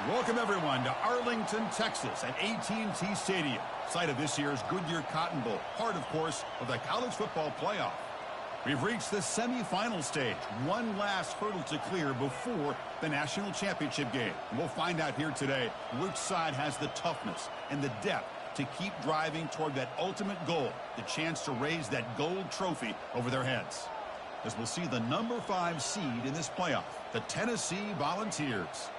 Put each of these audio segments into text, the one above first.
Welcome, everyone, to Arlington, Texas at AT&T Stadium, site of this year's Goodyear Cotton Bowl, part, of course, of the college football playoff. We've reached the semifinal stage, one last hurdle to clear before the national championship game. And we'll find out here today which side has the toughness and the depth to keep driving toward that ultimate goal, the chance to raise that gold trophy over their heads. As we'll see the number 5 seed in this playoff, the Tennessee Volunteers,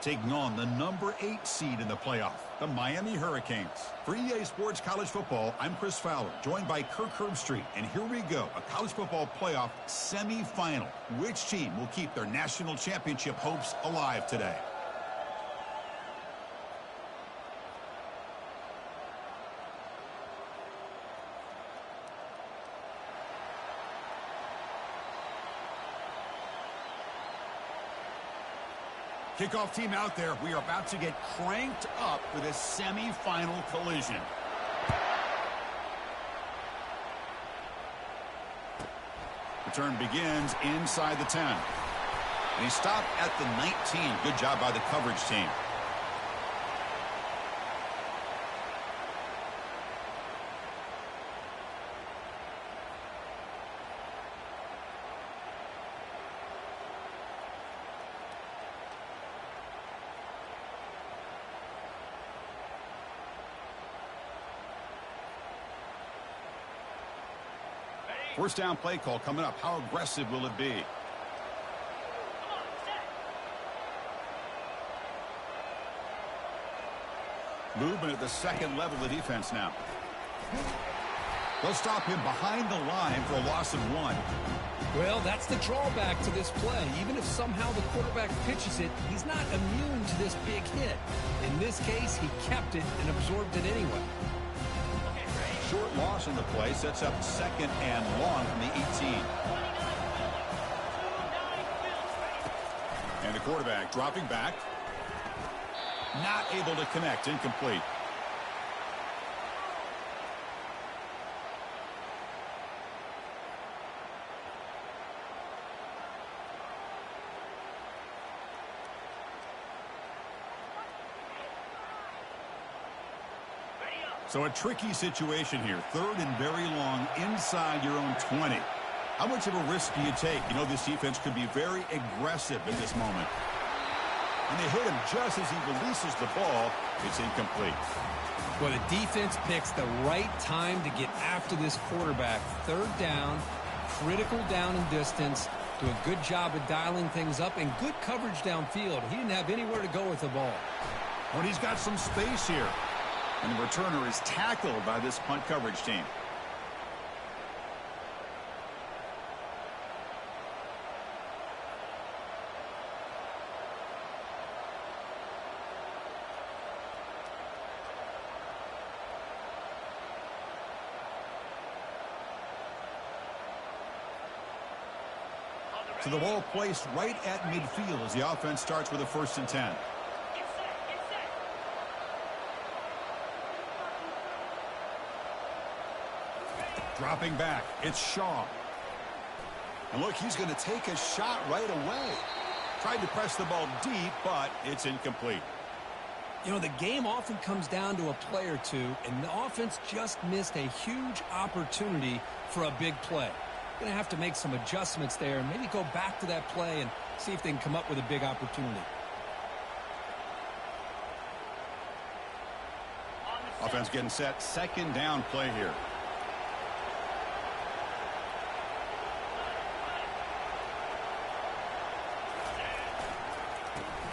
taking on the number 8 seed in the playoff, the Miami Hurricanes. For EA Sports College Football, I'm Chris Fowler, joined by Kirk Herbstreit. And here we go, a college football playoff semifinal. Which team will keep their national championship hopes alive today? Kickoff team out there. We are about to get cranked up for this semifinal collision. Return begins inside the 10. And he stopped at the 19. Good job by the coverage team. First down play call coming up. How aggressive will it be? Movement at the second level of defense now. They'll stop him behind the line for a loss of 1. Well, that's the drawback to this play. Even if somehow the quarterback pitches it, he's not immune to this big hit. In this case, he kept it and absorbed it anyway. Short loss in the play sets up second and long from the 18. And the quarterback dropping back. Not able to connect. Incomplete. So a tricky situation here. Third and very long inside your own 20. How much of a risk do you take? You know, this defense could be very aggressive at this moment. And they hit him just as he releases the ball. It's incomplete. Well, the defense picks the right time to get after this quarterback. Third down, critical down and distance. Do a good job of dialing things up and good coverage downfield. He didn't have anywhere to go with the ball. But he's got some space here. And the returner is tackled by this punt coverage team. So the ball placed right at midfield as the offense starts with a 1st and 10. Dropping back, it's Shaw. And look, he's going to take a shot right away. Tried to press the ball deep, but it's incomplete. You know, the game often comes down to a play or two, and the offense just missed a huge opportunity for a big play. Going to have to make some adjustments there and maybe go back to that play and see if they can come up with a big opportunity. Offense getting set, second down play here.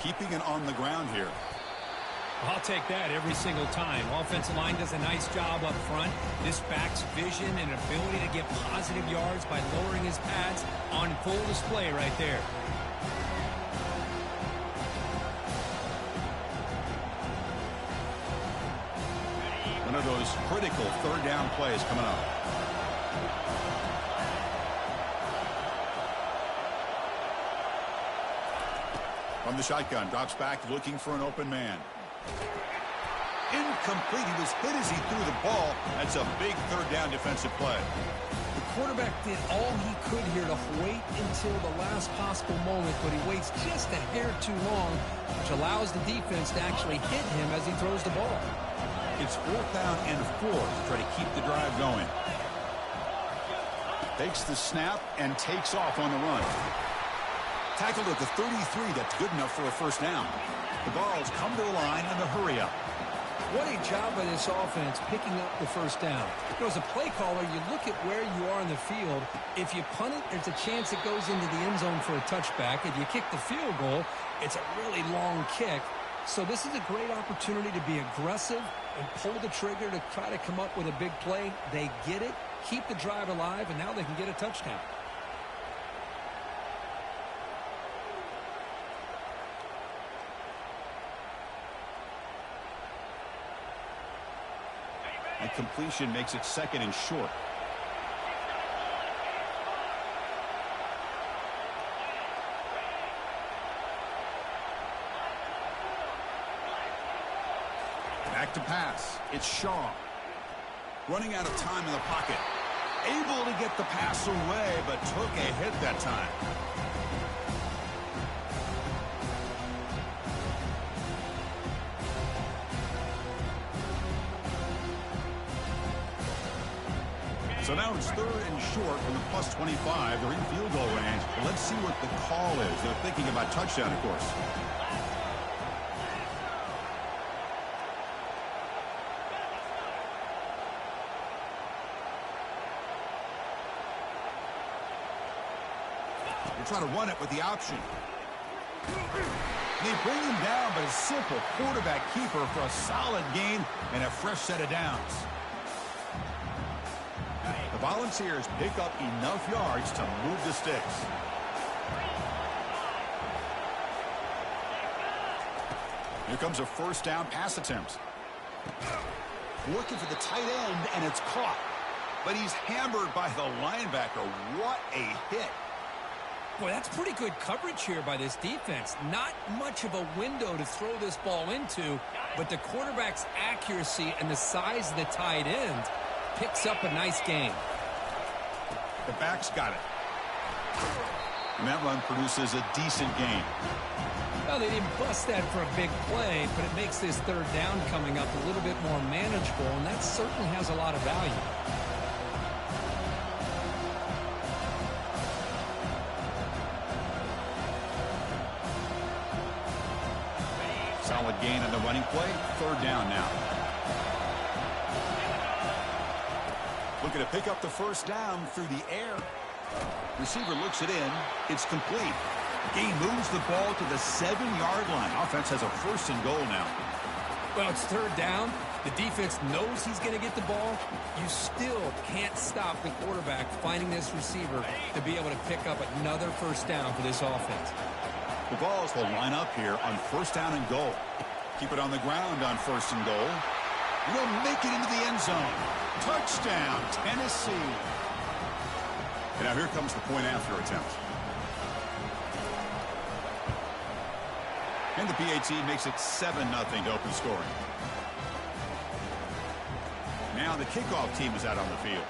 Keeping it on the ground here. I'll take that every single time. Offensive line does a nice job up front. This back's vision and ability to get positive yards by lowering his pads on full display right there. One of those critical third down plays coming up. From the shotgun, drops back looking for an open man. Incomplete. He was hit as he threw the ball. That's a big third down defensive play. The quarterback did all he could here to wait until the last possible moment, but he waits just a hair too long, which allows the defense to actually hit him as he throws the ball. It's 4th down and 4 to try to keep the drive going. Takes the snap and takes off on the run. Tackled at the 33. That's good enough for a first down. The Vols come to the line in a hurry up. What a job by this offense picking up the first down. You know, as a play caller, you look at where you are in the field. If you punt it, there's a chance it goes into the end zone for a touchback. If you kick the field goal, it's a really long kick. So this is a great opportunity to be aggressive and pull the trigger to try to come up with a big play. They get it, keep the drive alive, and now they can get a touchdown. And completion makes it 2nd and short. Back to pass. It's Shaw. Running out of time in the pocket. Able to get the pass away, but took a hit that time. So now it's 3rd and short from the plus 25. They're in field goal range. Let's see what the call is. They're thinking about touchdown, of course. They try to run it with the option. They bring him down, but a simple quarterback keeper for a solid gain and a fresh set of downs. The Volunteers pick up enough yards to move the sticks. Here comes a first down pass attempt. Looking for the tight end, and it's caught. But he's hammered by the linebacker. What a hit. Boy, that's pretty good coverage here by this defense. Not much of a window to throw this ball into, but the quarterback's accuracy and the size of the tight end picks up a nice gain. The back's got it. And that run produces a decent gain. Well, they didn't bust that for a big play, but it makes this third down coming up a little bit more manageable, and that certainly has a lot of value. Solid gain on the running play. 3rd down now. Looking to pick up the first down through the air. Receiver looks it in. It's complete. Gain moves the ball to the 7-yard line. Offense has a 1st and goal now. Well, it's 3rd down. The defense knows he's going to get the ball. You still can't stop the quarterback finding this receiver to be able to pick up another first down for this offense. The Vols will line up here on 1st down and goal. Keep it on the ground on 1st and goal. Will make it into the end zone. Touchdown, Tennessee. And now here comes the point after attempt. And the PAT makes it 7-0 to open scoring. Now the kickoff team is out on the field.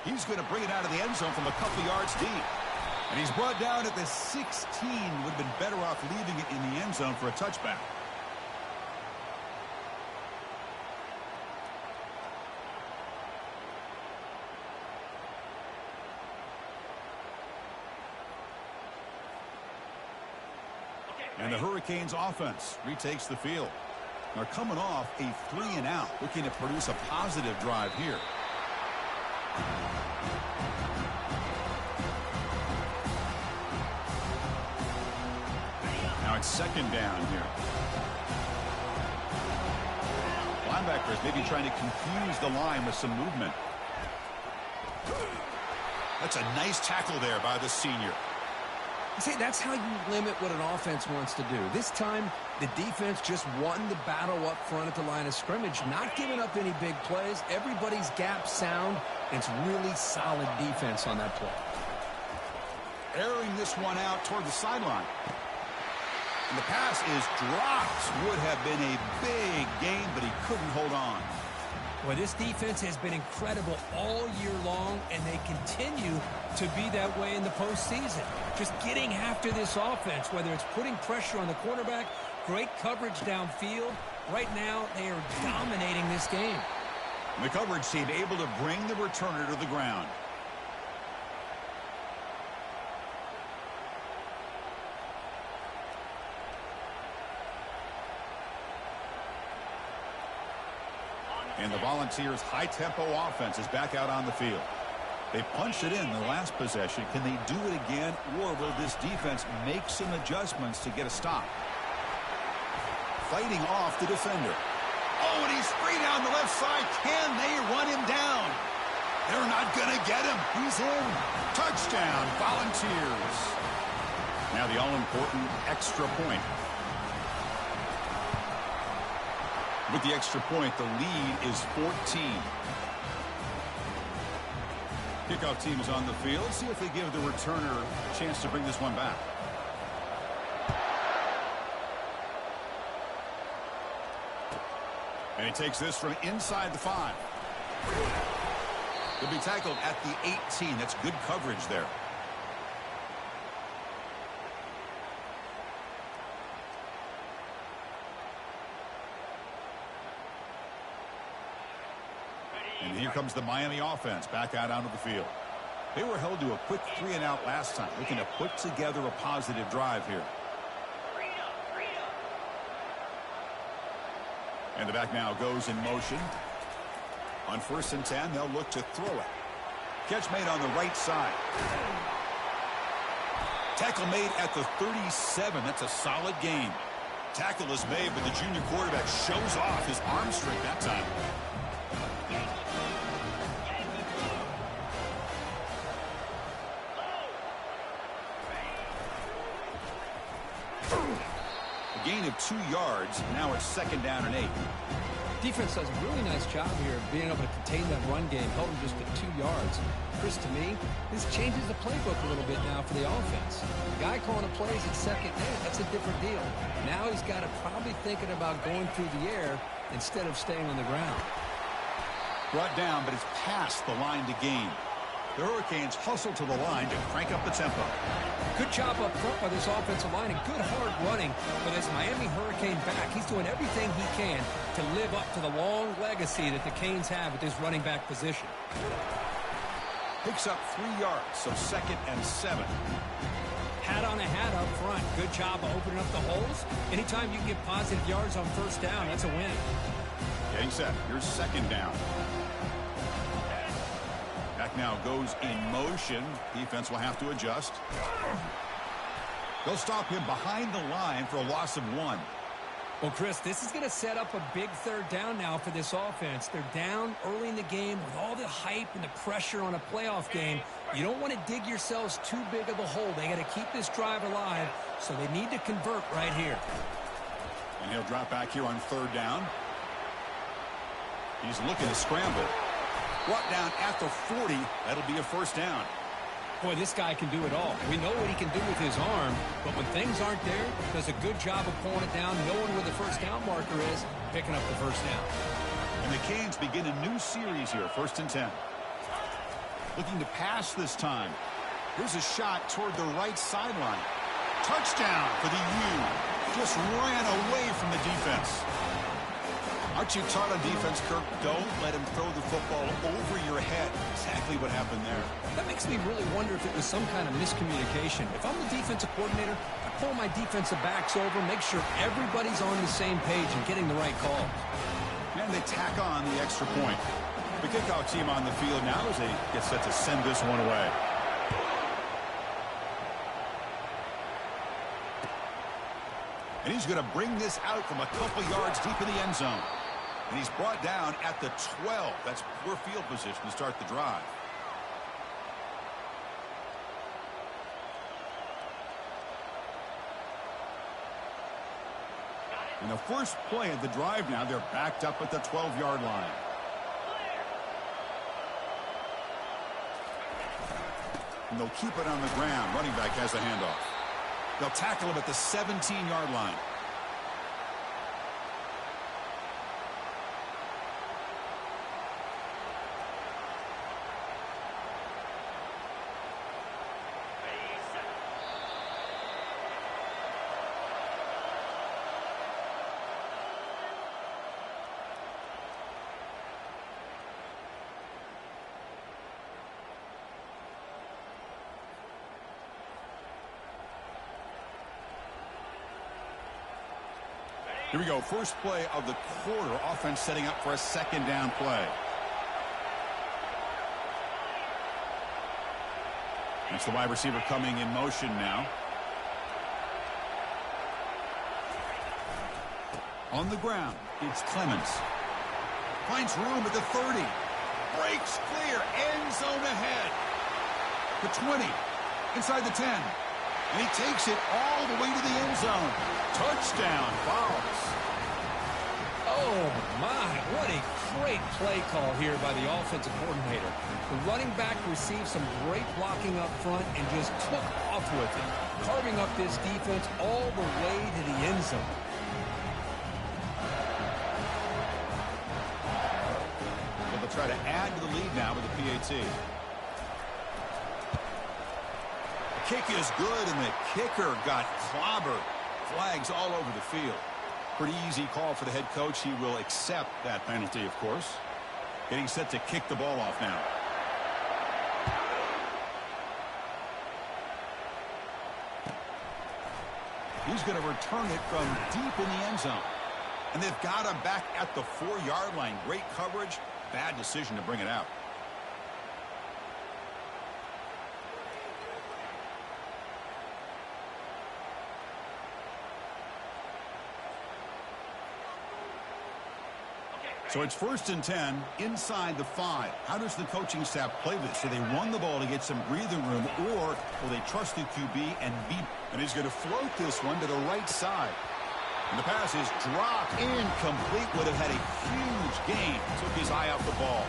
He's going to bring it out of the end zone from a couple yards deep. And he's brought down at the 16. Would have been better off leaving it in the end zone for a touchback. And the Hurricanes offense retakes the field. They're coming off a 3-and-out, looking to produce a positive drive here. Now it's 2nd down here. Linebackers maybe trying to confuse the line with some movement. That's a nice tackle there by the senior. See, that's how you limit what an offense wants to do. This time, the defense just won the battle up front at the line of scrimmage, not giving up any big plays. Everybody's gap sound. It's really solid defense on that play. airing this one out toward the sideline. And the pass is dropped. Would have been a big gain, but he couldn't hold on. Well, this defense has been incredible all year long, and they continue to be that way in the postseason. Just getting after this offense, whether it's putting pressure on the quarterback, great coverage downfield. Right now, they are dominating this game. And the coverage team able to bring the returner to the ground. And the Volunteers' high-tempo offense is back out on the field. They punched it in the last possession. Can they do it again, or will this defense make some adjustments to get a stop? Fighting off the defender. Oh, and he's free down the left side. Can they run him down? They're not going to get him. He's in. Touchdown, Volunteers. Now the all-important extra point. With the extra point, the lead is 14. Kickoff team is on the field. Let's see if they give the returner a chance to bring this one back. And he takes this from inside the 5. He'll be tackled at the 18. That's good coverage there. And here comes the Miami offense back out onto the field. They were held to a quick 3-and-out last time, looking to put together a positive drive here. And the back now goes in motion. On 1st and 10, they'll look to throw it. Catch made on the right side. Tackle made at the 37. That's a solid gain. Tackle is made, but the junior quarterback shows off his arm strength that time. A gain of 2 yards. Now it's 2nd down and 8. Defense does a really nice job here of being able to contain that run game, held him just at 2 yards. Chris, to me, this changes the playbook a little bit now for the offense. The guy calling the plays at 2nd and 8, that's a different deal. Now he's got to probably thinking about going through the air instead of staying on the ground. Brought down, but it's past the line to gain. The Hurricanes hustle to the line to crank up the tempo. Good job up front by this offensive line and good hard running for this Miami Hurricane back. He's doing everything he can to live up to the long legacy that the Canes have at this running back position. Picks up 3 yards, so 2nd and 7. Hat on a hat up front. Good job of opening up the holes. Anytime you can get positive yards on 1st down, that's a win. Getting set. Here's 2nd down. Back now goes in motion. Defense will have to adjust. They'll stop him behind the line for a loss of 1. Well, Chris, this is going to set up a big 3rd down now for this offense. They're down early in the game with all the hype and the pressure on a playoff game. You don't want to dig yourselves too big of a hole. They got to keep this drive alive, so they need to convert right here. And he'll drop back here on 3rd down. He's looking to scramble. Brought down at the 40. That'll be a 1st down. Boy, this guy can do it all. We know what he can do with his arm, but when things aren't there, does a good job of pulling it down, knowing where the 1st down marker is, picking up the 1st down. And the Canes begin a new series here, 1st and 10. Looking to pass this time. Here's a shot toward the right sideline. Touchdown for the U. Just ran away from the defense. Aren't you taught on defense, Kirk? Don't let him throw the football over your head. Exactly what happened there. That makes me really wonder if it was some kind of miscommunication. If I'm the defensive coordinator, I pull my defensive backs over, make sure everybody's on the same page and getting the right call. And they tack on the extra point. The kickoff team on the field now as they get set to send this one away. And he's going to bring this out from a couple yards deep in the end zone. And he's brought down at the 12. That's poor field position to start the drive. In the first play of the drive now, they're backed up at the 12-yard line. And they'll keep it on the ground. Running back has the handoff. They'll tackle him at the 17-yard line. Here we go. First play of the quarter. Offense setting up for a second down play. That's the wide receiver coming in motion now. On the ground, it's Clemens. Finds room at the 30. Breaks clear. End zone ahead. The 20. Inside the 10. And he takes it all the way to the end zone. Touchdown, Fowles. Oh, my. What a great play call here by the offensive coordinator. The running back received some great blocking up front and just took off with it, carving up this defense all the way to the end zone. Well, they'll try to add to the lead now with the PAT. Kick is good, and the kicker got clobbered. Flags all over the field. Pretty easy call for the head coach. He will accept that penalty, of course. Getting set to kick the ball off now. He's going to return it from deep in the end zone. And they've got him back at the 4-yard line. Great coverage. Bad decision to bring it out. So it's 1st and 10 inside the 5. How does the coaching staff play this? Do they run the ball to get some breathing room, or will they trust the QB and beat? And he's going to float this one to the right side. And the pass is dropped incomplete. Would have had a huge gain. Took his eye off the ball.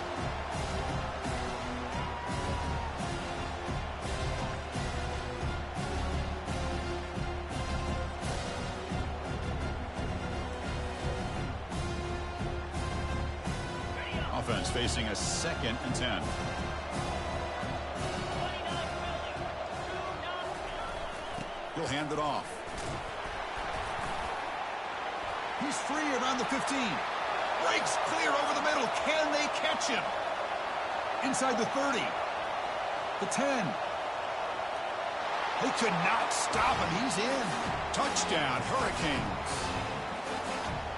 Offense facing a 2nd and 10. He'll hand it off. He's free around the 15. Breaks clear over the middle. Can they catch him? Inside the 30. The 10. They could not stop him. He's in. Touchdown, Hurricanes.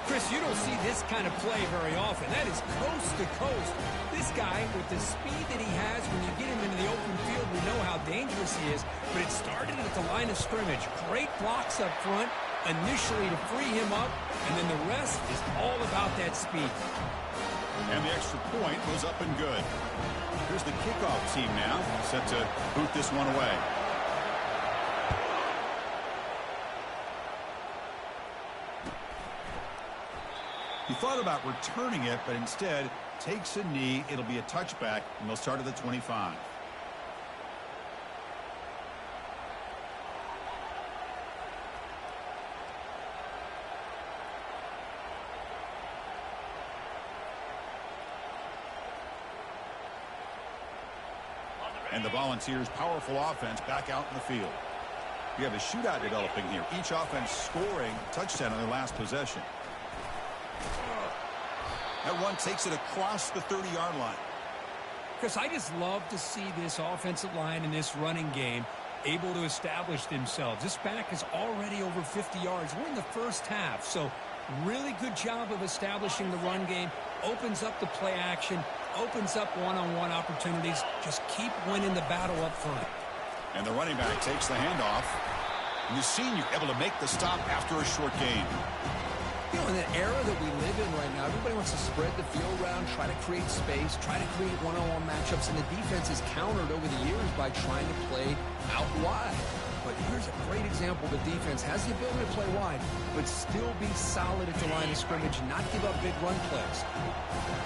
Chris, you don't see this kind of play very often. That is coast to coast. This guy, with the speed that he has, when you get him into the open field, we know how dangerous he is. But it started at the line of scrimmage. Great blocks up front, initially to free him up, and then the rest is all about that speed. And the extra point was up and good. Here's the kickoff team now, set to boot this one away. He thought about returning it, but instead takes a knee. It'll be a touchback, and they'll start at the 25. And the Volunteers' powerful offense back out in the field. We have a shootout developing here. Each offense scoring a touchdown on their last possession. That one takes it across the 30-yard line. Chris, I just love to see this offensive line in this running game able to establish themselves. This back is already over 50 yards. We're in the first half, so really good job of establishing the run game. Opens up the play action, opens up one-on-one opportunities. Just keep winning the battle up front. And the running back takes the handoff. And the senior able to make the stop after a short gain. You know, in the era that we live in right now, everybody wants to spread the field around, try to create space, try to create one-on-one matchups, and the defense is countered over the years by trying to play out wide. But here's a great example. The defense has the ability to play wide, but still be solid at the line of scrimmage, not give up big run plays.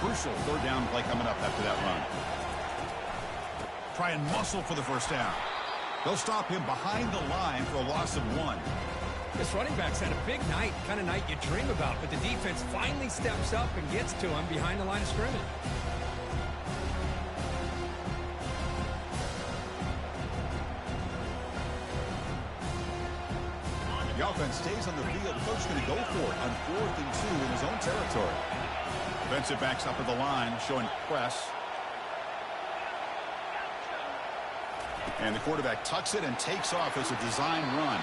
Crucial 3rd down play coming up after that run. Try and muscle for the first down. They'll stop him behind the line for a loss of 1. This running back's had a big night, kind of night you dream about, but the defense finally steps up and gets to him behind the line of scrimmage. The offense stays on the field. The coach is going to go for it on 4th and 2 in his own territory. Defensive backs up at the line, showing press. And the quarterback tucks it and takes off as a design run.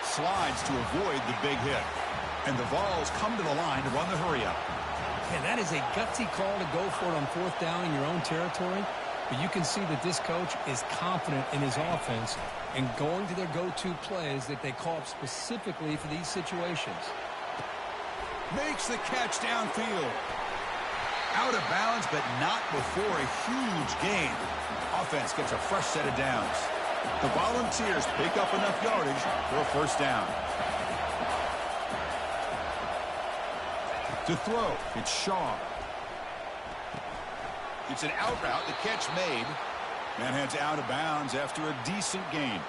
Slides to avoid the big hit. And the Vols come to the line to run the hurry-up. Yeah, that is a gutsy call to go for it on 4th down in your own territory. But you can see that this coach is confident in his offense and going to their go-to plays that they call up specifically for these situations. Makes the catch downfield. Out of bounds, but not before a huge gain. Offense gets a fresh set of downs. The Volunteers pick up enough yardage for a first down. To throw, it's Shaw. It's an out route, the catch made. And heads out of bounds after a decent gain.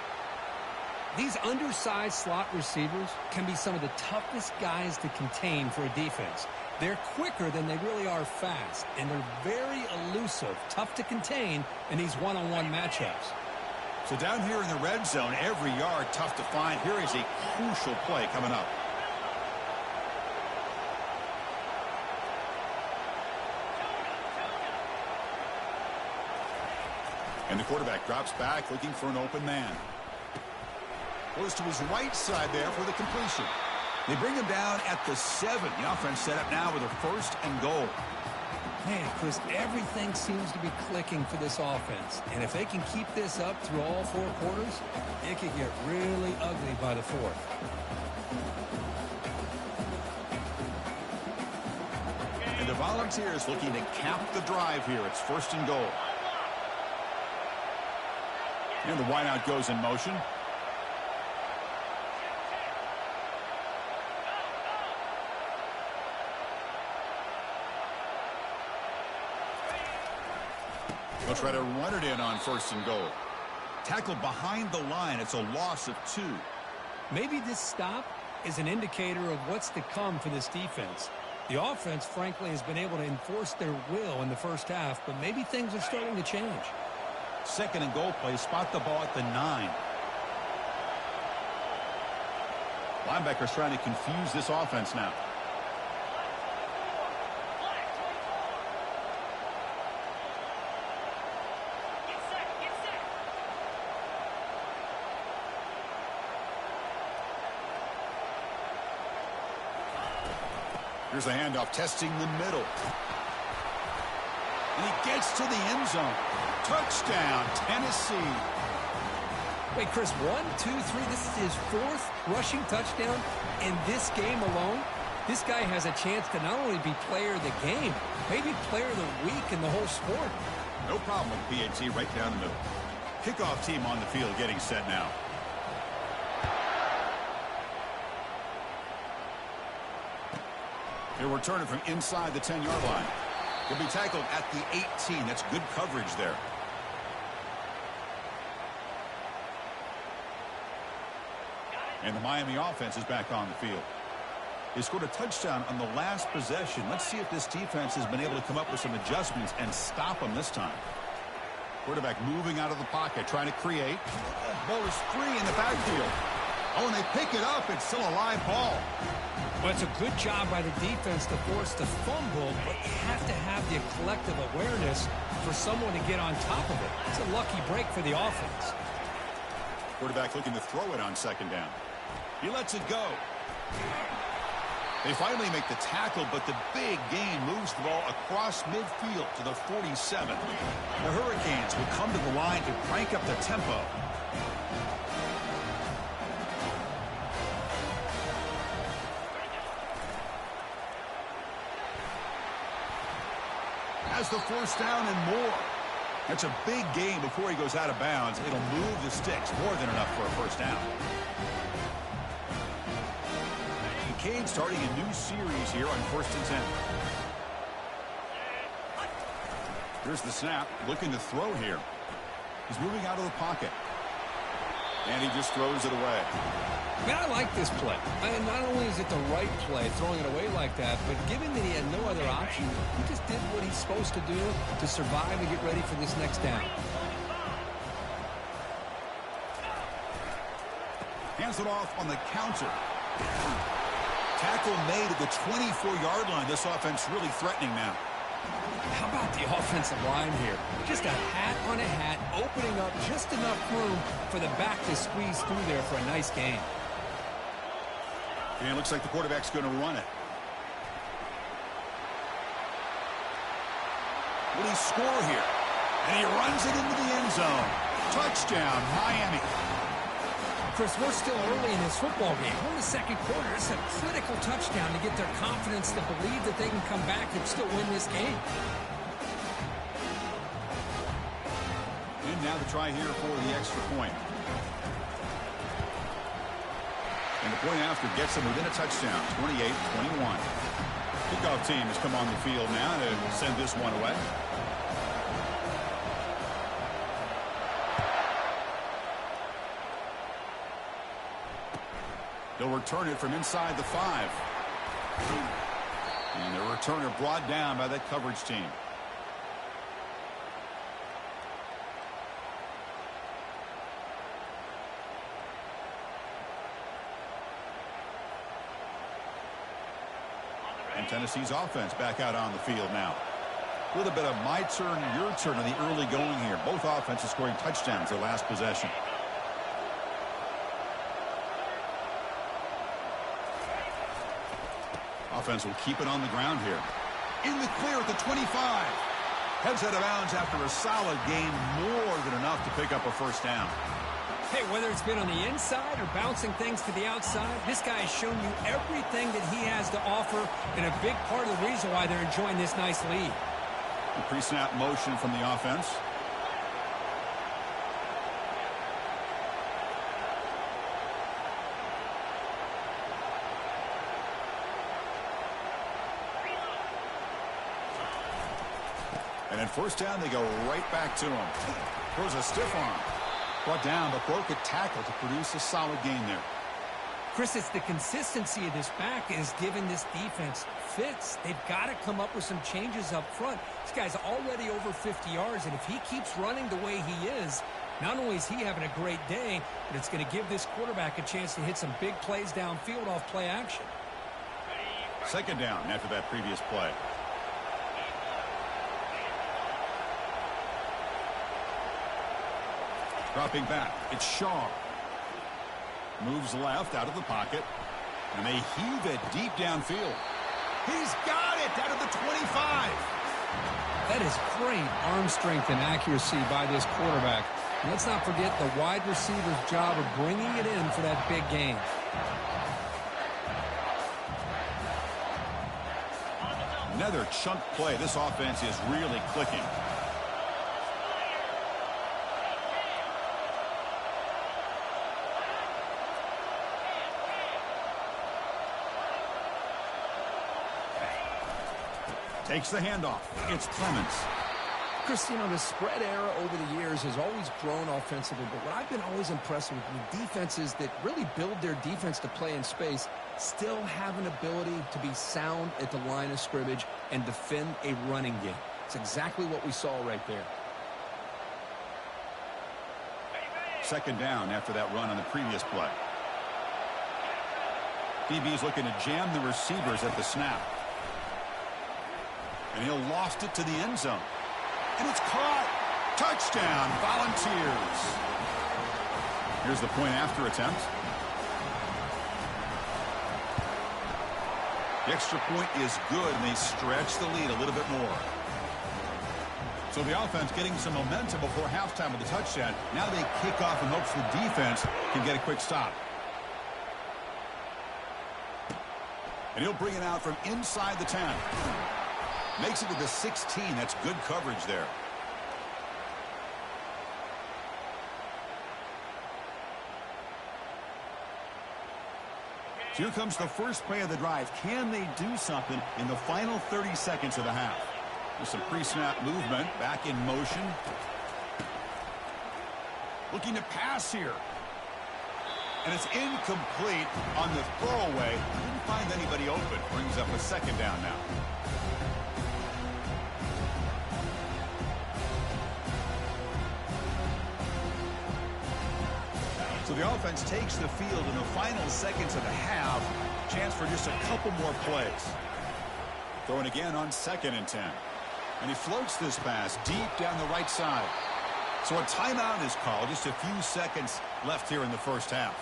These undersized slot receivers can be some of the toughest guys to contain for a defense. They're quicker than they really are fast, and they're very elusive, tough to contain in these one-on-one matchups. So down here in the red zone, every yard tough to find. Here is a crucial play coming up. And the quarterback drops back looking for an open man. Goes to his right side there for the completion. They bring him down at the 7. The offense set up now with a 1st and goal. Man, Chris, everything seems to be clicking for this offense. And if they can keep this up through all 4 quarters, it could get really ugly by the 4th. And the Volunteers looking to cap the drive here. It's 1st and goal. And the wideout goes in motion. They'll try to run it in on 1st and goal. Tackled behind the line. It's a loss of 2. Maybe this stop is an indicator of what's to come for this defense. The offense, frankly, has been able to enforce their will in the first half, but maybe things are starting to change. 2nd and goal play. Spot the ball at the 9. Linebackers trying to confuse this offense now. Here's a handoff, testing the middle. And he gets to the end zone. Touchdown, Tennessee. Wait, Chris, 1, 2, 3. This is his 4th rushing touchdown in this game alone. This guy has a chance to not only be player of the game, maybe player of the week in the whole sport. No problem with PAT right down the middle. Kickoff team on the field getting set now. He'll return it from inside the 10-yard line. He'll be tackled at the 18. That's good coverage there. And the Miami offense is back on the field. They scored a touchdown on the last possession. Let's see if this defense has been able to come up with some adjustments and stop them this time. Quarterback moving out of the pocket, trying to create. Ball is free in the backfield. Oh, and they pick it up. It's still a live ball. Well, it's a good job by the defense to force the fumble, but you have to have the collective awareness for someone to get on top of it. It's a lucky break for the offense. Quarterback looking to throw it on 2nd down. He lets it go. They finally make the tackle, but the big gain moves the ball across midfield to the 47. The Hurricanes will come to the line to crank up the tempo. Has the 1st down and more. That's a big gain before he goes out of bounds. It'll move the sticks more than enough for a 1st down. The Canes starting a new series here on 1st and 10. Here's the snap, looking to throw here. He's moving out of the pocket. And he just throws it away. Man, I like this play. And not only is it the right play, throwing it away like that, but given that he had no other option, he just did what he's supposed to do to survive and get ready for this next down. Hands it off on the counter. Tackle made at the 24-yard line. This offense really threatening now. How about the offensive line here? Just a hat on a hat, opening up just enough room for the back to squeeze through there for a nice gain. And it looks like the quarterback's going to run it. Will he score here? And he runs it into the end zone. Touchdown, Miami. Chris, we're still early in this football game. We're in the second quarter. It's a critical touchdown to get their confidence to believe that they can come back and still win this game. And now the try here for the extra point. And the point after gets them within a touchdown, 28-21. Kickoff team has come on the field now to send this one away. They'll return it from inside the 5. And the returner brought down by that coverage team. And Tennessee's offense back out on the field now. A little bit of my turn, your turn in the early going here. Both offenses scoring touchdowns their last possession. Offense will keep it on the ground here. In the clear at the 25. Heads out of bounds after a solid game, more than enough to pick up a first down. Hey, whether it's been on the inside or bouncing things to the outside, this guy has shown you everything that he has to offer, and a big part of the reason why they're enjoying this nice lead. The pre-snap motion from the offense. And then first down, they go right back to him. Throws a stiff arm. Brought down, but broke a tackle to produce a solid gain there. Chris, it's the consistency of this back is giving this defense fits. They've got to come up with some changes up front. This guy's already over 50 yards, and if he keeps running the way he is, not only is he having a great day, but it's going to give this quarterback a chance to hit some big plays downfield off play action. Second down after that previous play. Dropping back, it's Shaw. Moves left out of the pocket, and they heave it deep downfield. He's got it out of the 25. That is great arm strength and accuracy by this quarterback. And let's not forget the wide receiver's job of bringing it in for that big gain. Another chunk play. This offense is really clicking. Takes the handoff. It's Clemens. Chris, you know, the spread era over the years has always grown offensively, but what I've been always impressed with defenses that really build their defense to play in space still have an ability to be sound at the line of scrimmage and defend a running game. It's exactly what we saw right there. Second down after that run on the previous play. DB's looking to jam the receivers at the snap. And he'll loft it to the end zone. And it's caught. Touchdown, Volunteers. Here's the point after attempt. The extra point is good, and they stretch the lead a little bit more. So the offense getting some momentum before halftime with the touchdown. Now they kick off in hopes the defense can get a quick stop. And he'll bring it out from inside the 10. Makes it to the 16. That's good coverage there. So here comes the first play of the drive. Can they do something in the final 30 seconds of the half? There's some pre-snap movement. Back in motion. Looking to pass here. And it's incomplete on the throwaway. Didn't find anybody open. Brings up a second down now. So the offense takes the field in the final seconds of the half. Chance for just a couple more plays. Throwing again on 2nd and 10. And he floats this pass deep down the right side. So a timeout is called. Just a few seconds left here in the first half.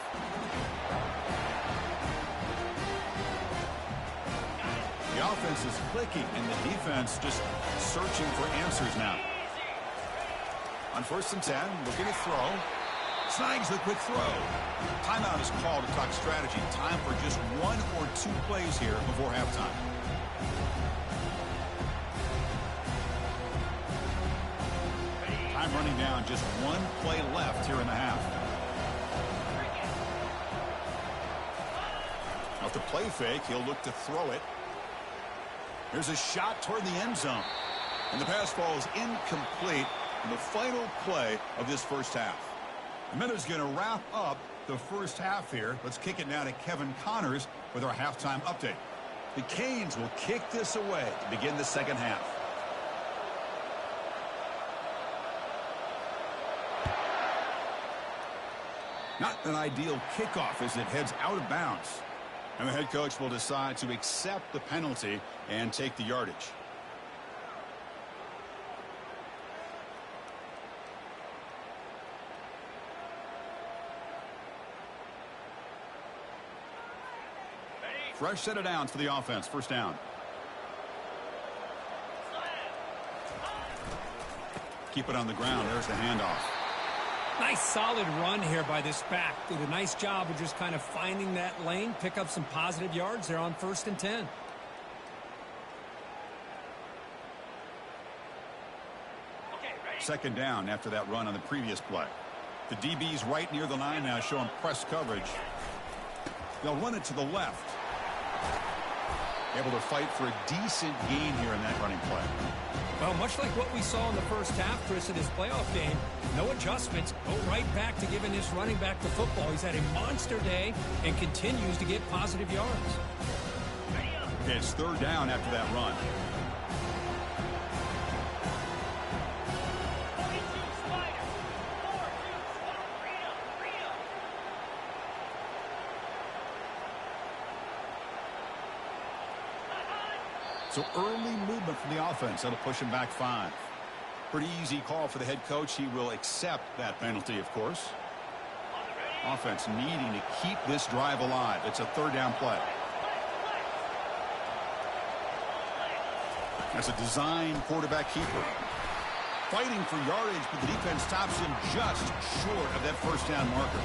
The offense is clicking, and the defense just searching for answers now. On 1st and 10, looking to throw. Snags the quick throw. Timeout is called to talk strategy. Time for just 1 or 2 plays here before halftime. Time running down. Just 1 play left here in the half. Off the play fake, he'll look to throw it. There's a shot toward the end zone. And the pass falls incomplete in the final play of this first half. The Minutes going to wrap up the first half here. Let's kick it now to Kevin Connors with our halftime update. The Canes will kick this away to begin the second half. Not an ideal kickoff as it heads out of bounds. And the head coach will decide to accept the penalty and take the yardage. Fresh set of downs for the offense. First down. Keep it on the ground. There's the handoff. Nice solid run here by this back. Did a nice job of just kind of finding that lane. Pick up some positive yards there on 1st and 10. Second down after that run on the previous play. The DB's right near the line now showing press coverage. They'll run it to the left. Able to fight for a decent gain here in that running play. Well, much like what we saw in the first half, Chris, in his playoff game, no adjustments. Go right back to giving his running back the football. He's had a monster day and continues to get positive yards. Okay, it's 3rd down after that run. So early movement from the offense. That'll push him back 5. Pretty easy call for the head coach. He will accept that penalty, of course. Offense needing to keep this drive alive. It's a 3rd down play. That's a design quarterback keeper. Fighting for yardage, but the defense stops him just short of that 1st down marker.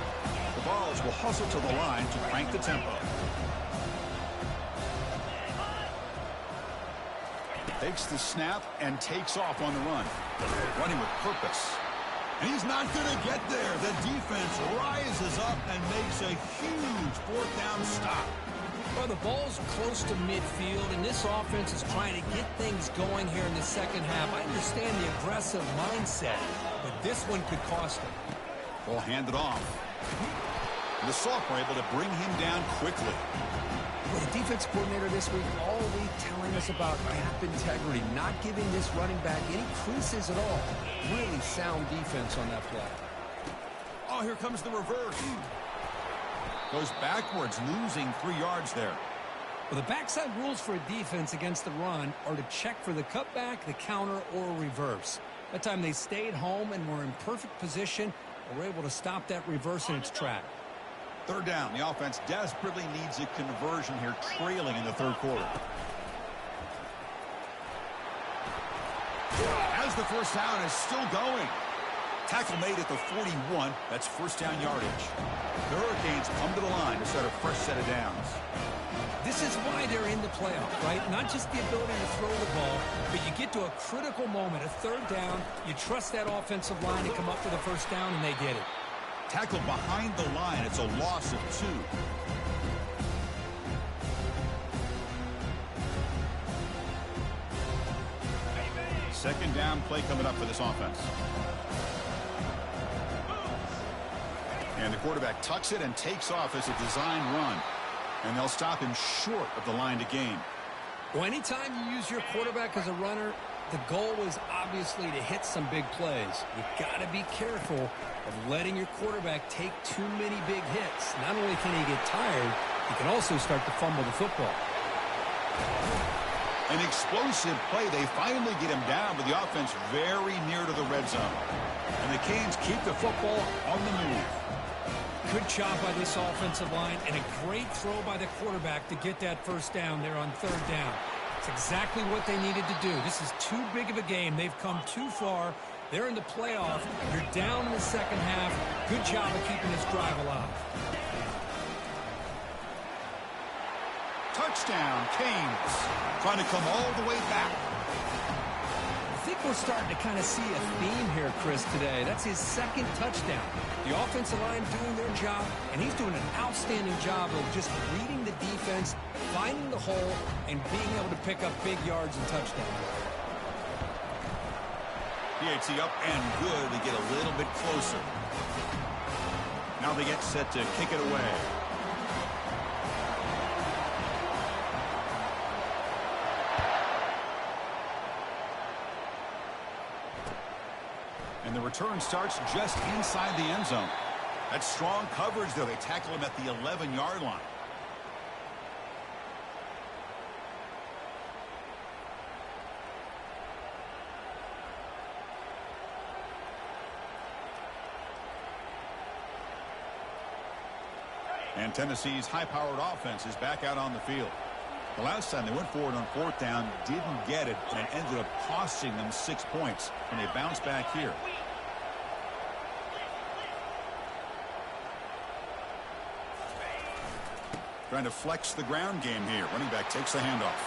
The Vols will hustle to the line to crank the tempo. Takes the snap and takes off on the run. Running with purpose. And he's not going to get there. The defense rises up and makes a huge 4th down stop. Well, the ball's close to midfield, and this offense is trying to get things going here in the second half. I understand the aggressive mindset, but this one could cost them. Ball handed off. The sophomore able to bring him down quickly. Well, the defense coordinator this week all week telling us about gap integrity, not giving this running back any creases at all. Really sound defense on that play. Oh, here comes the reverse. Goes backwards, losing 3 yards there. Well, the backside rules for a defense against the run are to check for the cutback, the counter, or reverse. That time they stayed home and were in perfect position and were able to stop that reverse in its track. 3rd down. The offense desperately needs a conversion here, trailing in the 3rd quarter. As the 1st down is still going. Tackle made at the 41. That's 1st down yardage. The Hurricanes come to the line to start a fresh set of downs. This is why they're in the playoff, right? Not just the ability to throw the ball, but you get to a critical moment, a 3rd down. You trust that offensive line to come up with a 1st down, and they did it. Tackled behind the line. It's a loss of 2. Second down play coming up for this offense. And the quarterback tucks it and takes off as a design run. And they'll stop him short of the line to gain. Well, anytime you use your quarterback as a runner, the goal is obviously to hit some big plays. You've got to be careful of letting your quarterback take too many big hits. Not only can he get tired, he can also start to fumble the football. An explosive play. They finally get him down, but the offense very near to the red zone. And the Canes keep the football on the move. Good job by this offensive line, and a great throw by the quarterback to get that first down there on third down. It's exactly what they needed to do. This is too big of a game. They've come too far. They're in the playoff. You're down in the second half. Good job of keeping this drive alive. Touchdown, Canes. Trying to come all the way back. I think we're starting to kind of see a theme here, Chris, today. That's his second touchdown. The offensive line doing their job, and he's doing an outstanding job of just reading the defense, finding the hole, and being able to pick up big yards and touchdowns. PAT up and good. They get a little bit closer. Now they get set to kick it away. And the return starts just inside the end zone. That's strong coverage, though. They tackle him at the 11-yard line. And Tennessee's high-powered offense is back out on the field. The last time they went forward on fourth down, didn't get it, and it ended up costing them 6 points. And they bounce back here. Trying to flex the ground game here. Running back takes the handoff.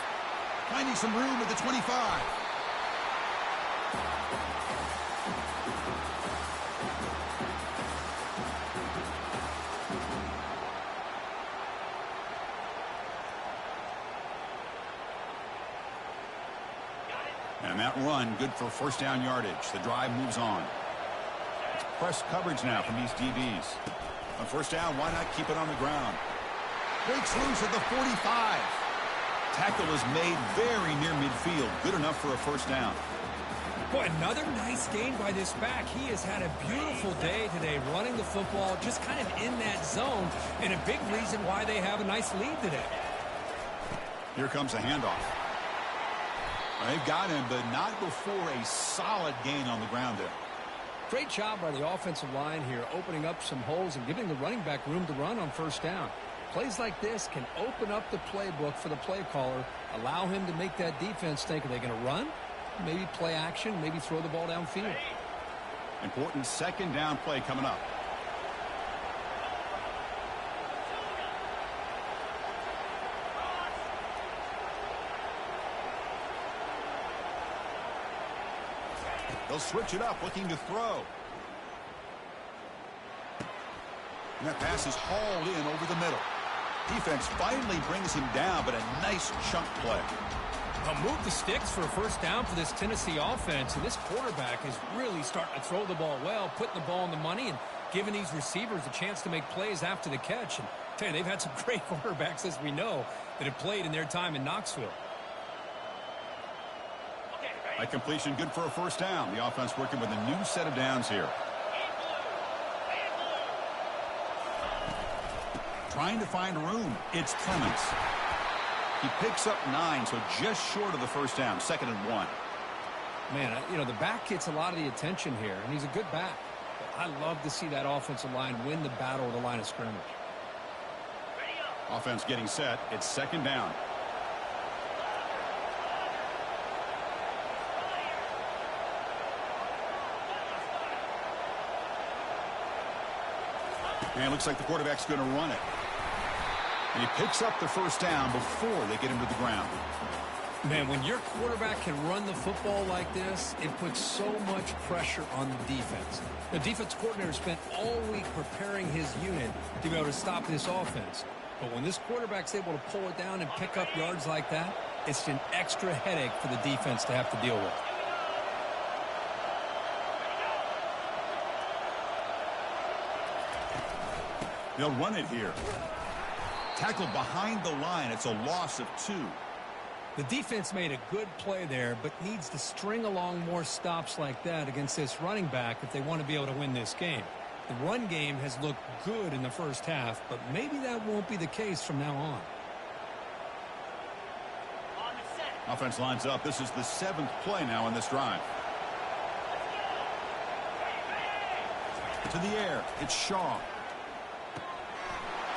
Finding some room at the 25. And that run, good for first down yardage. The drive moves on. It's press coverage now from these DBs. On first down, why not keep it on the ground? Breaks loose at the 45. Tackle is made very near midfield. Good enough for a first down. Boy, another nice gain by this back. He has had a beautiful day today running the football, just kind of in that zone, and a big reason why they have a nice lead today. Here comes a handoff. They've got him, but not before a solid gain on the ground there. Great job by the offensive line here, opening up some holes and giving the running back room to run on first down. Plays like this can open up the playbook for the play caller, allow him to make that defense think, are they going to run? Maybe play action, maybe throw the ball downfield. Important second down play coming up. They'll switch it up, looking to throw. And that pass is hauled in over the middle. Defense finally brings him down, but a nice chunk play. They'll move the sticks for a first down for this Tennessee offense, and this quarterback is really starting to throw the ball well, putting the ball on the money, and giving these receivers a chance to make plays after the catch. And I tell you, they've had some great quarterbacks, as we know, that have played in their time in Knoxville. By completion, good for a first down. The offense working with a new set of downs here. Trying to find room. It's Clements. He picks up 9, so just short of the first down. 2nd and 1. Man, you know, the back gets a lot of the attention here, and he's a good back. But I love to see that offensive line win the battle at the line of scrimmage. Offense getting set. It's 2nd down. And it looks like the quarterback's going to run it. And he picks up the first down before they get him to the ground. Man, when your quarterback can run the football like this, it puts so much pressure on the defense. The defense coordinator spent all week preparing his unit to be able to stop this offense. But when this quarterback's able to pull it down and pick up yards like that, it's an extra headache for the defense to have to deal with. They'll run it here. Tackled behind the line. It's a loss of 2. The defense made a good play there, but needs to string along more stops like that against this running back if they want to be able to win this game. The run game has looked good in the first half, but maybe that won't be the case from now on. Offense lines up. This is the 7th play now in this drive. To the air. It's Shaw.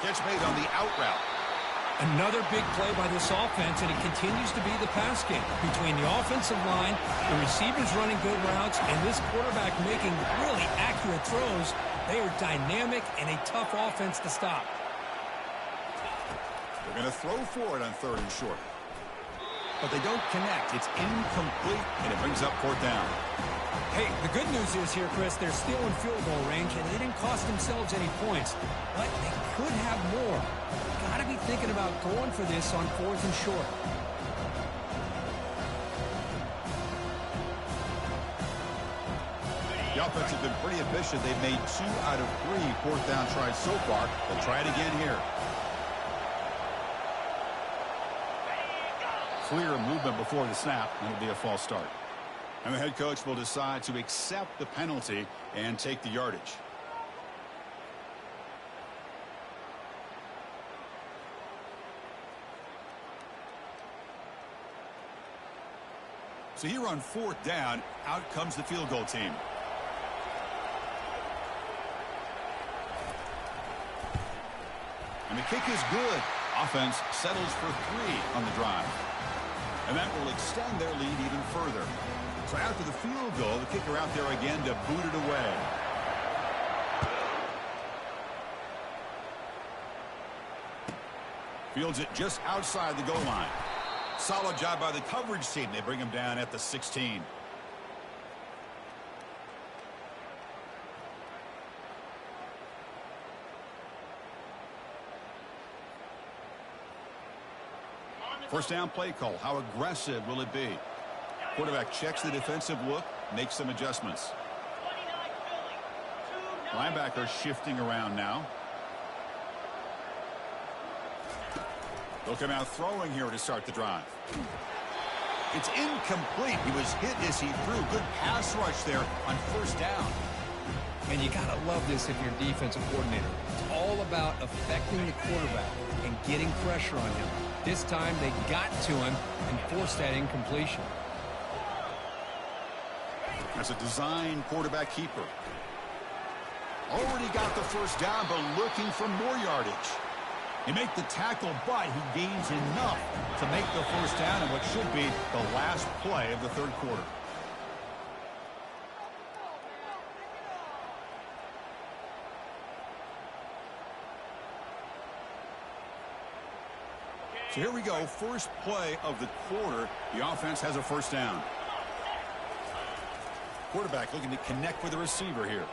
Catch made on the out route. Another big play by this offense, and it continues to be the pass game. Between the offensive line, the receivers running good routes, and this quarterback making really accurate throws, they are dynamic and a tough offense to stop. They're going to throw for it on 3rd and short. But they don't connect. It's incomplete, and it brings up 4th down. Hey, the good news is here, Chris, they're still in field goal range, and they didn't cost themselves any points. But they could have more. Got to be thinking about going for this on 4th and short. The offense has been pretty efficient. They've made 2 out of 3 4th down tries so far. They'll try it again here. Clear movement before the snap, and it'll be a false start. And the head coach will decide to accept the penalty and take the yardage. So here on 4th down, out comes the field goal team. And the kick is good. Offense settles for 3 on the drive. And that will extend their lead even further. So after the field goal, the kicker out there again to boot it away. Fields it just outside the goal line. Solid job by the coverage team. They bring him down at the 16. First down play call. How aggressive will it be? Quarterback checks the defensive look, makes some adjustments. Linebacker shifting around now. They'll come out throwing here to start the drive. It's incomplete. He was hit as he threw. Good pass rush there on 1st down. And you got to love this if you're a defensive coordinator. It's all about affecting the quarterback and getting pressure on him. This time they got to him and forced that incompletion. That's a design quarterback keeper. Already got the 1st down, but looking for more yardage. He made the tackle, but he gains enough to make the 1st down in what should be the last play of the 3rd quarter. So here we go. First play of the quarter. The offense has a 1st down. Quarterback looking to connect with the receiver here.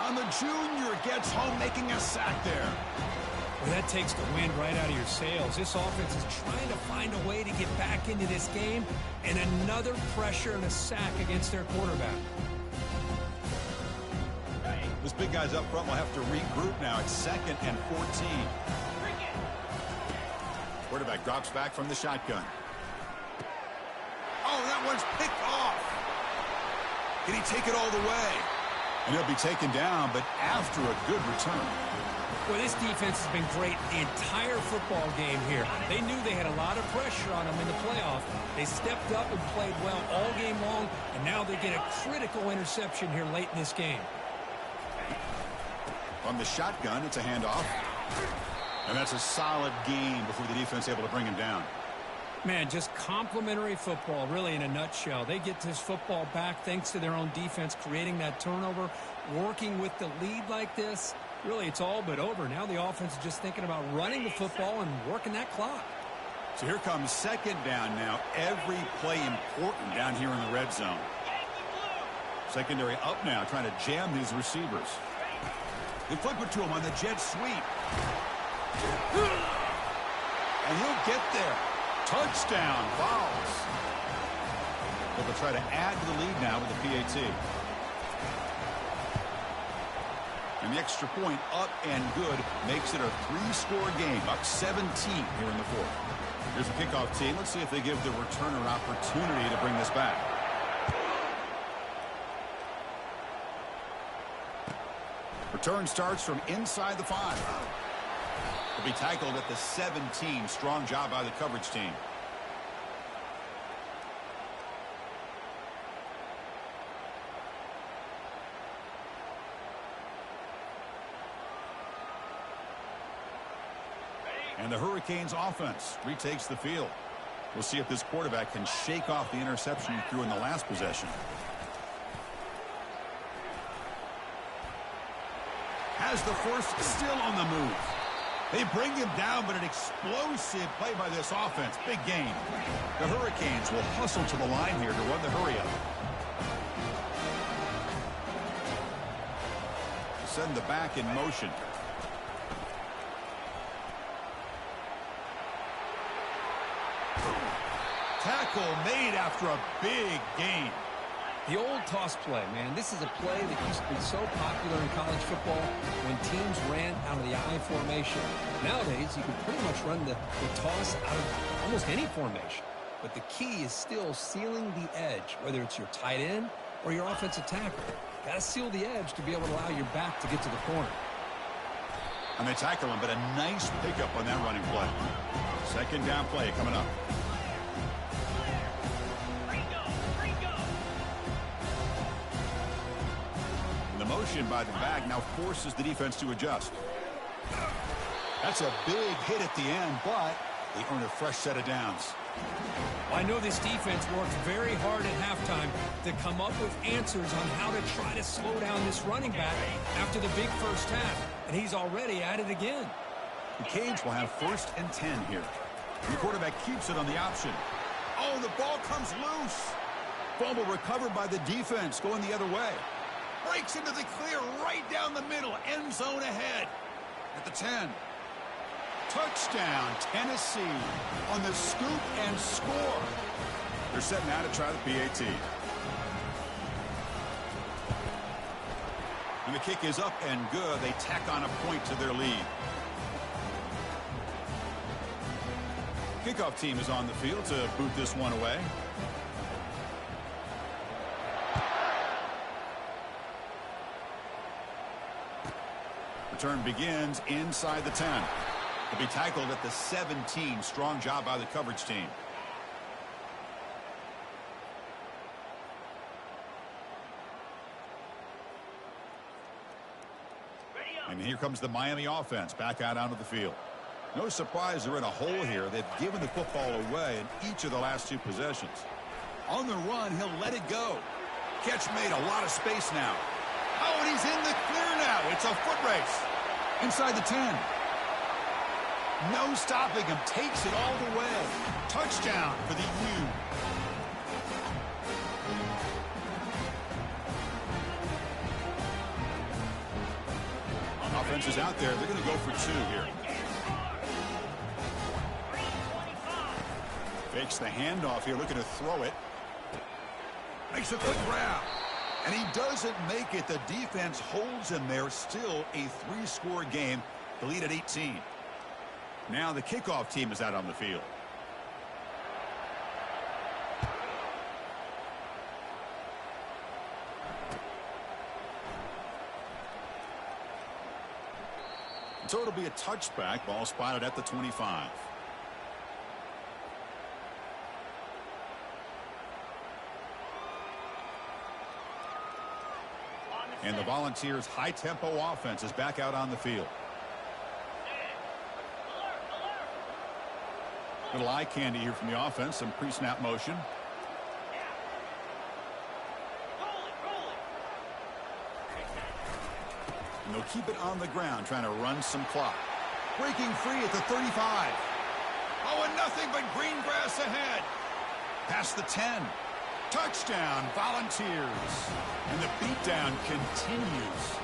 On the junior, gets home, making a sack there. Well, that takes the wind right out of your sails. This offense is trying to find a way to get back into this game, and another pressure and a sack against their quarterback. This big guy's up front will have to regroup now. It's 2nd and 14. Quarterback drops back from the shotgun. Oh, that one's picked off. Can he take it all the way? And he'll be taken down, but after a good return. Well, this defense has been great the entire football game here. They knew they had a lot of pressure on them in the playoff. They stepped up and played well all game long, and now they get a critical interception here late in this game. From the shotgun, it's a handoff. And that's a solid game before the defense able to bring him down. Man, just complimentary football, really, in a nutshell. They get this football back thanks to their own defense, creating that turnover, working with the lead like this. Really, it's all but over. Now the offense is just thinking about running the football and working that clock. So here comes 2nd down now. Every play important down here in the red zone. Secondary up now, trying to jam these receivers. They flip it to him on the jet sweep. And he'll get there. Touchdown, Vols. But they'll try to add to the lead now with the PAT. And the extra point up and good makes it a 3-score game, up 17 here in the fourth. Here's the kickoff team. Let's see if they give the returner an opportunity to bring this back. Return starts from inside the 5. Will be tackled at the 17. Strong job by the coverage team. And the Hurricanes offense retakes the field. We'll see if this quarterback can shake off the interception he threw in the last possession. Has the first, still on the move. They bring him down, but an explosive play by this offense. Big gain. The Hurricanes will hustle to the line here to run the hurry up. Send the back in motion. Tackle made after a big gain. The old toss play, man. This is a play that used to be so popular in college football when teams ran out of the I formation. Nowadays, you can pretty much run the toss out of almost any formation. But the key is still sealing the edge, whether it's your tight end or your offensive tackle. Got to seal the edge to be able to allow your back to get to the corner. And they tackle him, but a nice pickup on that running play. Second down play coming up. The motion by the back now forces the defense to adjust. That's a big hit at the end, but they earn a fresh set of downs. Well, I know this defense worked very hard at halftime to come up with answers on how to try to slow down this running back after the big first half, and he's already at it again. The Canes will have 1st and 10 here. The quarterback keeps it on the option. Oh, the ball comes loose. Fumble recovered by the defense, going the other way. Breaks into the clear right down the middle. End zone ahead at the 10. Touchdown, Tennessee on the scoop and score. They're setting out to try the PAT. And the kick is up and good. They tack on a point to their lead. Kickoff team is on the field to boot this one away. Return begins inside the 10. Will be tackled at the 17. Strong job by the coverage team. And here comes the Miami offense back out onto the field. No surprise they're in a hole here. They've given the football away in each of the last 2 possessions. On the run, he'll let it go. Catch made, a lot of space now. Oh, and he's in the clear now. It's a foot race. Inside the 10. No stopping him. Takes it all the way. Touchdown for the U. Offense is out there. They're going to go for 2 here. Fakes the handoff here, looking to throw it. Makes a quick grab. And he doesn't make it. The defense holds him there. Still a 3-score game. The lead at 18. Now the kickoff team is out on the field. So it'll be a touchback. Ball spotted at the 25. And the Volunteers' high-tempo offense is back out on the field. Little eye candy here from the offense. Some pre-snap motion. And they'll keep it on the ground, trying to run some clock. Breaking free at the 35. Oh, and nothing but green grass ahead. Past the 10. Touchdown, Volunteers. And the beatdown continues.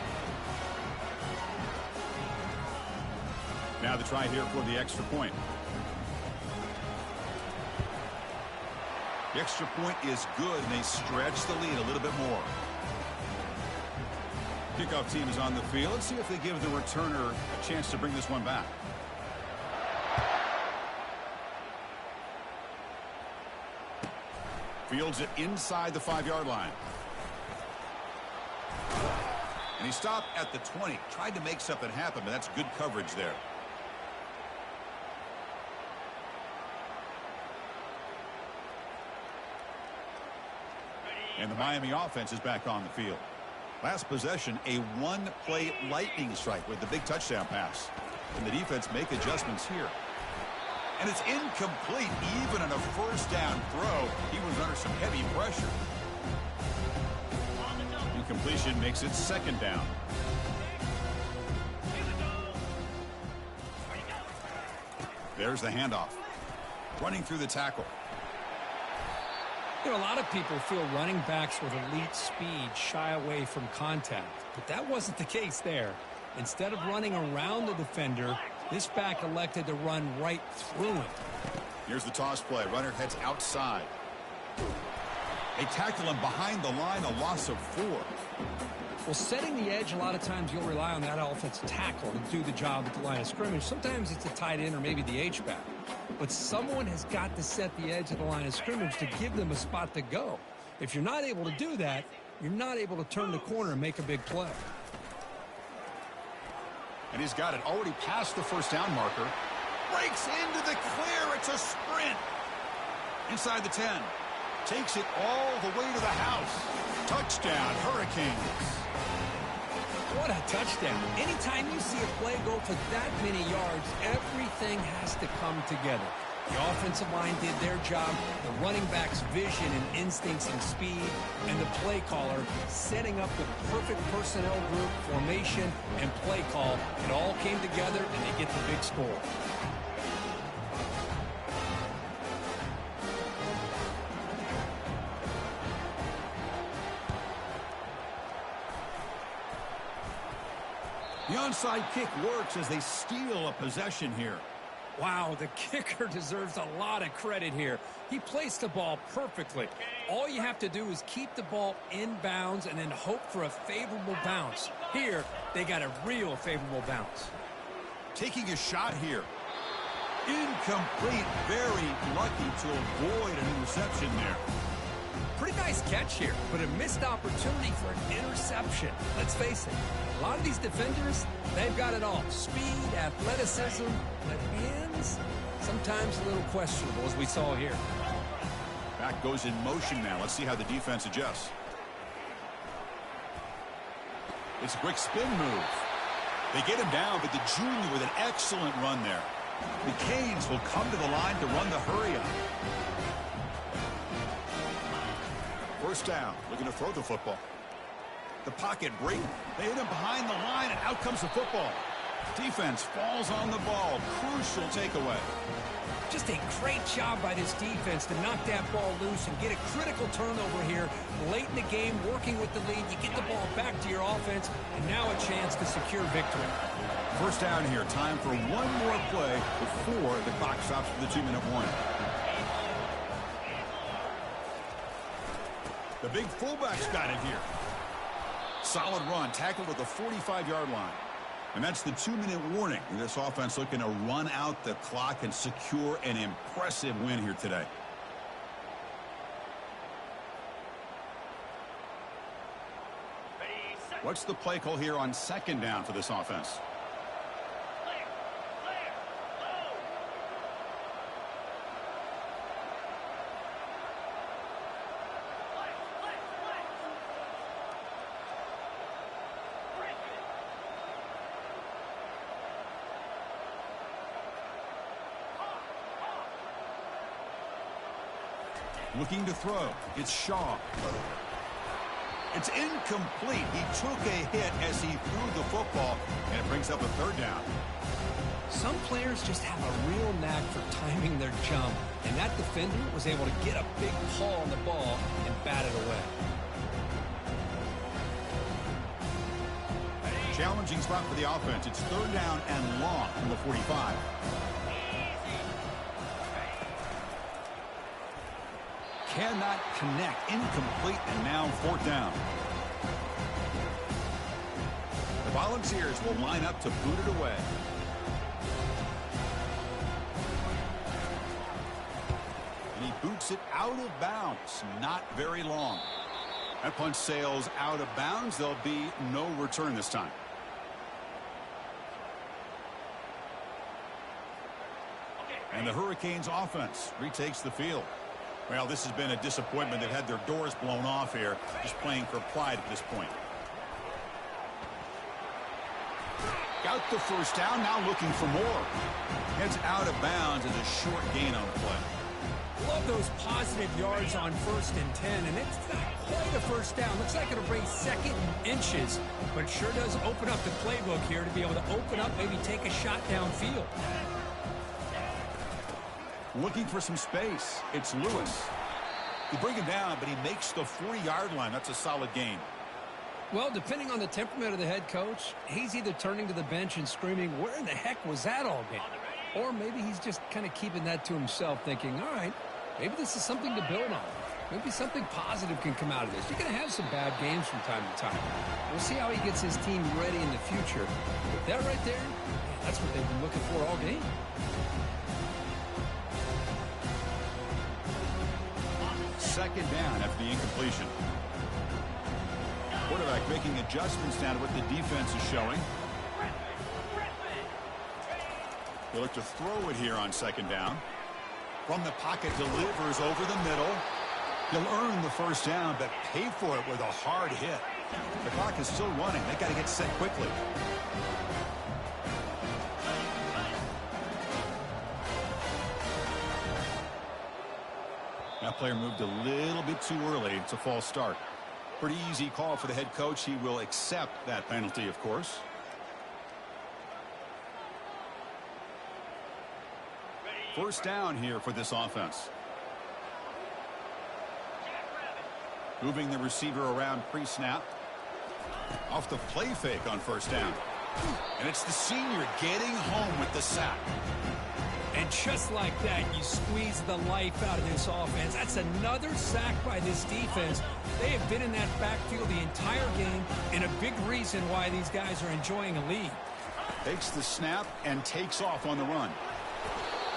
Now the try here for the extra point. The extra point is good, and they stretch the lead a little bit more. Kickoff team is on the field. Let's see if they give the returner a chance to bring this one back. Fields it inside the 5-yard line. And he stopped at the 20. Tried to make something happen, but that's good coverage there. And the Miami offense is back on the field. Last possession, a one-play lightning strike with the big touchdown pass. Can the defense make adjustments here? And it's incomplete. Even on a first down throw, he was under some heavy pressure. Incompletion makes it second down. There's the handoff. Running through the tackle. You know, a lot of people feel running backs with elite speed shy away from contact, but that wasn't the case there. Instead of running around the defender, this back elected to run right through him. Here's the toss play. Runner heads outside. They tackle him behind the line, a loss of 4. Well, setting the edge, a lot of times you'll rely on that offensive tackle to do the job at the line of scrimmage. Sometimes it's a tight end or maybe the H-back. But someone has got to set the edge of the line of scrimmage to give them a spot to go. If you're not able to do that, you're not able to turn the corner and make a big play. And he's got it already past the first down marker. Breaks into the clear. It's a sprint. Inside the 10. Takes it all the way to the house. Touchdown, Hurricanes. What a touchdown. Anytime you see a play go for that many yards, everything has to come together. The offensive line did their job, the running back's vision and instincts and speed, and the play caller setting up the perfect personnel group, formation, and play call. It all came together, and they get the big score. The onside kick works as they steal a possession here. Wow, the kicker deserves a lot of credit here. He placed the ball perfectly. All you have to do is keep the ball in bounds and then hope for a favorable bounce. Here, they got a real favorable bounce. Taking a shot here. Incomplete. Very lucky to avoid an interception there. Pretty nice catch here, but a missed opportunity for an interception. Let's face it, a lot of these defenders, they've got it all. Speed, athleticism, but hands, sometimes a little questionable, as we saw here. Back goes in motion now. Let's see how the defense adjusts. It's a quick spin move. They get him down, but the junior with an excellent run there. The Canes will come to the line to run the hurry-up. First down, looking to throw the football. The pocket break. They hit him behind the line, and out comes the football. Defense falls on the ball. Crucial takeaway. Just a great job by this defense to knock that ball loose and get a critical turnover here. Late in the game, working with the lead, you get the ball back to your offense, and now a chance to secure victory. First down here. Time for one more play before the clock stops for the 2-minute warning. The big fullback's got it here. Solid run, tackled at the 45-yard line. And that's the 2-minute warning. This offense looking to run out the clock and secure an impressive win here today. What's the play call here on second down for this offense? Looking to throw. It's Shaw. It's incomplete. He took a hit as he threw the football, and it brings up a third down. Some players just have a real knack for timing their jump, and that defender was able to get a big paw on the ball and bat it away. Challenging spot for the offense. It's third down and long from the 45. Cannot connect. Incomplete, and now fourth down. The Volunteers will line up to boot it away. And he boots it out of bounds. Not very long. That punch sails out of bounds. There'll be no return this time. And the Hurricanes offense retakes the field. Well, this has been a disappointment. They've had their doors blown off here, just playing for pride at this point. Got the first down, now looking for more. Heads out of bounds as a short gain on the play. Love those positive yards on 1st and 10, and it's not quite a first down. Looks like it'll bring 2nd and inches, but it sure does open up the playbook here to be able to open up, maybe take a shot downfield. Looking for some space. It's Lewis. They bring him down, but he makes the 40-yard line. That's a solid gain. Well, depending on the temperament of the head coach, he's either turning to the bench and screaming, where in the heck was that all game? Or maybe he's just kind of keeping that to himself, thinking, all right, maybe this is something to build on. Maybe something positive can come out of this. You're going to have some bad games from time to time. We'll see how he gets his team ready in the future. But that right there, that's what they've been looking for all game. Second down after the incompletion. Quarterback making adjustments down to what the defense is showing. They look to throw it here on second down. From the pocket, delivers over the middle. He'll earn the first down, but pay for it with a hard hit. The clock is still running. They got to get set quickly. That player moved a little bit too early. It's a false start. Pretty easy call for the head coach. He will accept that penalty, of course. First down here for this offense. Moving the receiver around pre-snap. Off the play fake on first down. And it's the senior getting home with the sack. And just like that, you squeeze the life out of this offense. That's another sack by this defense. They have been in that backfield the entire game, and a big reason why these guys are enjoying a lead. Takes the snap and takes off on the run.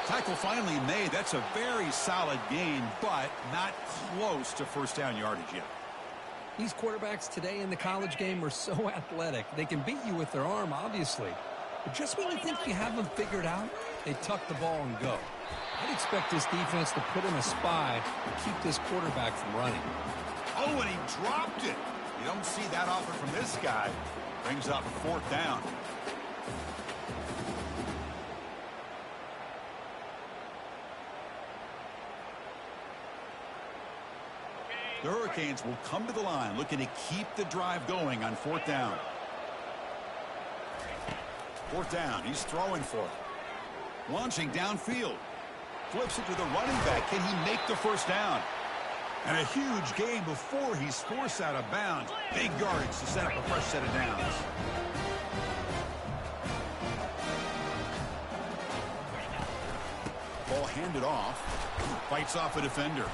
Tackle finally made. That's a very solid gain, but not close to first down yardage yet. These quarterbacks today in the college game are so athletic. They can beat you with their arm, obviously. But just when you think you have them figured out, they tuck the ball and go. I'd expect this defense to put in a spy to keep this quarterback from running. Oh, and he dropped it. You don't see that often from this guy. Brings up fourth down. The Hurricanes will come to the line looking to keep the drive going on fourth down. Fourth down. He's throwing for it. Launching downfield. Flips it to the running back. Can he make the first down? And a huge gain before he's forced out of bounds. Big yardage to set up a fresh set of downs. Ball handed off. Fights off a defender.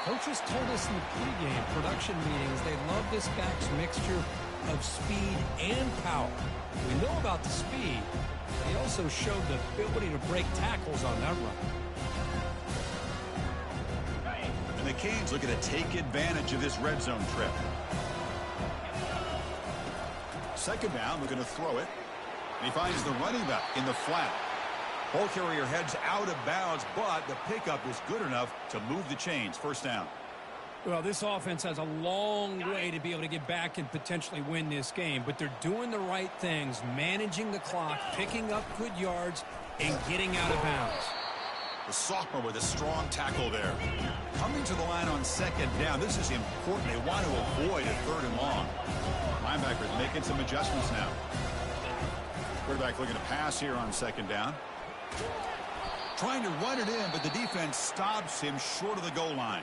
Coaches told us in the pregame production meetings they love this back's mixture of speed and power. We know about the speed. He also showed the ability to break tackles on that run. And the Canes looking to take advantage of this red zone trip. Second down, looking to throw it. And he finds the running back in the flat. Ball carrier heads out of bounds, but the pickup is good enough to move the chains. First down. Well, this offense has a long way to be able to get back and potentially win this game, but they're doing the right things, managing the clock, picking up good yards, and getting out of bounds. The sophomore with a strong tackle there. Coming to the line on second down. This is important. They want to avoid a third and long. Linebackers making some adjustments now. Quarterback looking to pass here on second down. Trying to run it in, but the defense stops him short of the goal line.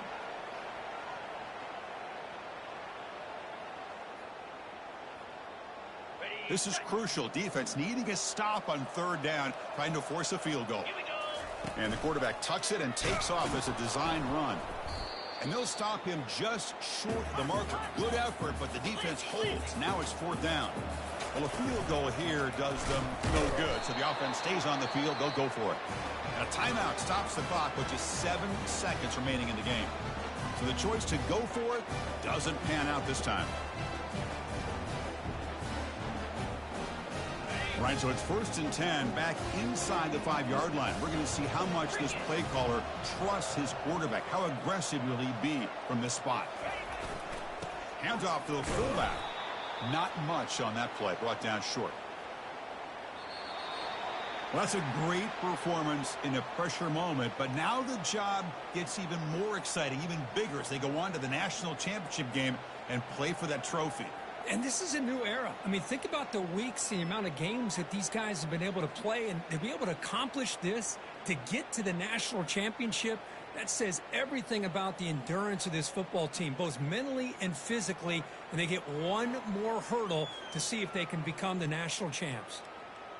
This is crucial. Defense needing a stop on third down, trying to force a field goal. And the quarterback tucks it and takes off as a design run. And they'll stop him just short of the marker. Good effort, but the defense holds. Now it's 4th down. Well, a field goal here does them no good. So the offense stays on the field. They'll go for it. And a timeout stops the clock with just 7 seconds remaining in the game. So the choice to go for it doesn't pan out this time. Right, so it's 1st and 10 back inside the 5-yard line. We're going to see how much this play caller trusts his quarterback. How aggressive will he be from this spot? Hands off to the fullback. Not much on that play. Brought down short. Well, that's a great performance in a pressure moment, but now the job gets even more exciting, even bigger as they go on to the national championship game and play for that trophy. And this is a new era. I mean, think about the weeks, the amount of games that these guys have been able to play, and to be able to accomplish this, to get to the national championship, that says everything about the endurance of this football team, both mentally and physically, and they get one more hurdle to see if they can become the national champs.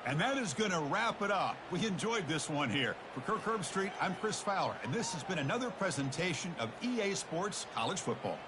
And that is going to wrap it up. We enjoyed this one here. For Kirk Herbstreit, I'm Chris Fowler, and this has been another presentation of EA Sports College Football.